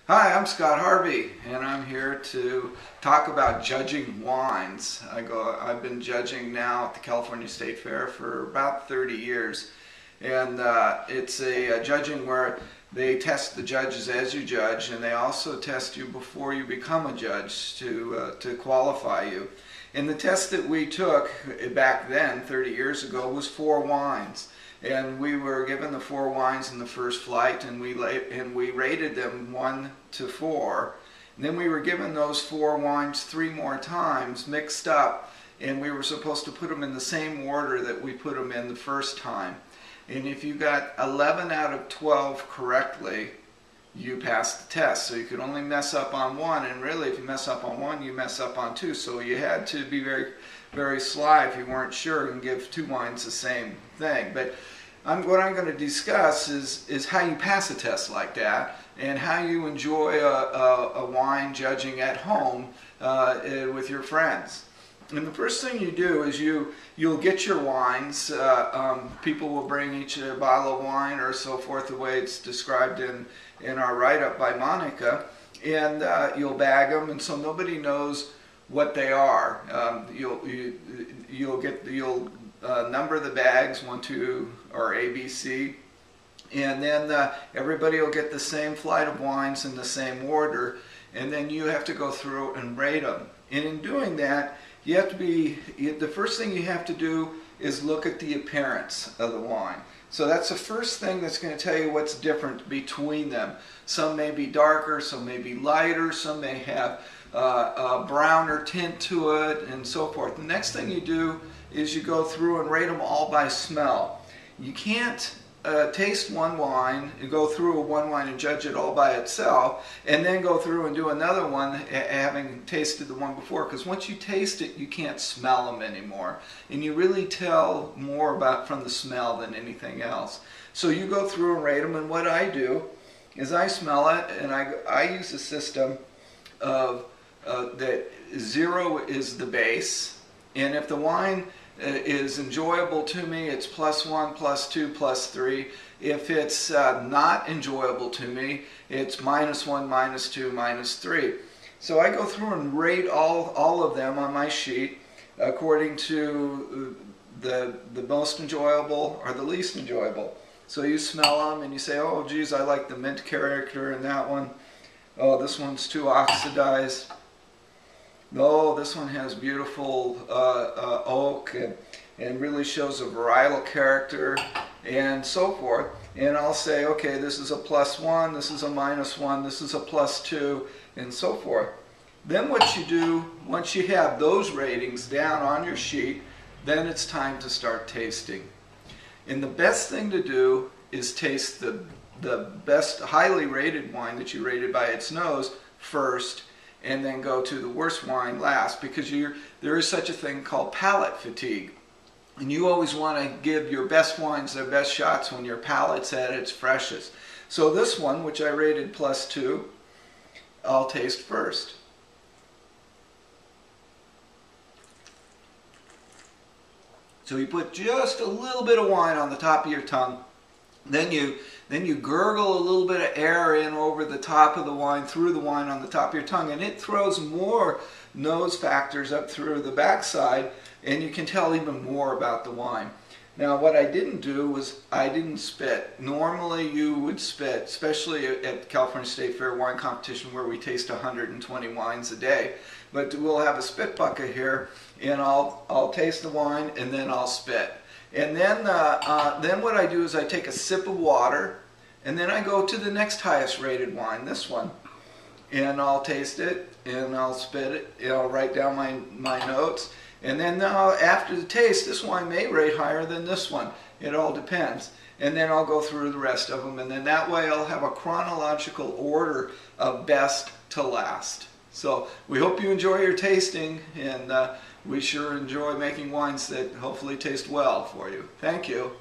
Hi, I'm Scott Harvey, and I'm here to talk about judging wines. I've been judging now at the California State Fair for about 30 years, and it's a judging where they test the judges as you judge, and they also test you before you become a judge to qualify you. And the test that we took back then, 30 years ago, was 4 wines. And we were given the 4 wines in the first flight, and we rated them 1 to 4. And then we were given those 4 wines 3 more times, mixed up, and we were supposed to put them in the same order that we put them in the first time. And if you got 11 out of 12 correctly, you passed the test. So you could only mess up on 1, and really if you mess up on 1, you mess up on 2. So you had to be very, very sly if you weren't sure and give 2 wines the same thing. But what I'm going to discuss is how you pass a test like that, and how you enjoy a wine judging at home with your friends. And the first thing you do is you'll get your wines. People will bring each a bottle of wine or so forth, the way it's described in our write-up by Monica, and you'll bag them, and so nobody knows what they are. You'll number the bags 1, 2, or A, B, C, and then everybody will get the same flight of wines in the same order, and then you have to go through and rate them. And in doing that, the first thing you have to do is look at the appearance of the wine. So that's the first thing that's going to tell you what's different between them. Some may be darker, some may be lighter, some may have a browner tint to it, and so forth. The next thing you do is you go through and rate them all by smell. You can't taste one wine and go through one wine and judge it all by itself, and then go through and do another one having tasted the one before, because once you taste it, you can't smell them anymore, and you really tell more from the smell than anything else. So you go through and rate them, and what I do is I smell it, and I use a system of that 0 is the base, and if the wine is enjoyable to me, it's +1, +2, +3. If it's not enjoyable to me, it's -1, -2, -3. So I go through and rate all of them on my sheet according to the most enjoyable or the least enjoyable. So you smell them and you say, oh geez, I like the mint character in that one. Oh, this one's too oxidized. Oh, this one has beautiful oak and really shows a varietal character and so forth. And I'll say, okay, this is a +1, this is a -1, this is a +2, and so forth. Then what you do, once you have those ratings down on your sheet, then it's time to start tasting. And the best thing to do is taste the best highly rated wine that you rated by its nose first, and then go to the worst wine last, because there is such a thing called palate fatigue. And you always want to give your best wines their best shots when your palate's at its freshest. So this one, which I rated +2, I'll taste first. So you put just a little bit of wine on the top of your tongue. Then you gurgle a little bit of air in over the top of the wine, through the wine on the top of your tongue, and it throws more nose factors up through the backside, and you can tell even more about the wine. Now what I didn't do was I didn't spit. Normally you would spit, especially at the California State Fair wine competition where we taste 120 wines a day. But we'll have a spit bucket here, and I'll taste the wine and then I'll spit. And then what I do is I take a sip of water, and then I go to the next highest rated wine, this one, and I'll taste it, and I'll spit it, and I'll write down my notes, and then after the taste, this wine may rate higher than this one. It all depends. And then I'll go through the rest of them, and then that way I'll have a chronological order of best to last. So we hope you enjoy your tasting, and we sure enjoy making wines that hopefully taste well for you. Thank you.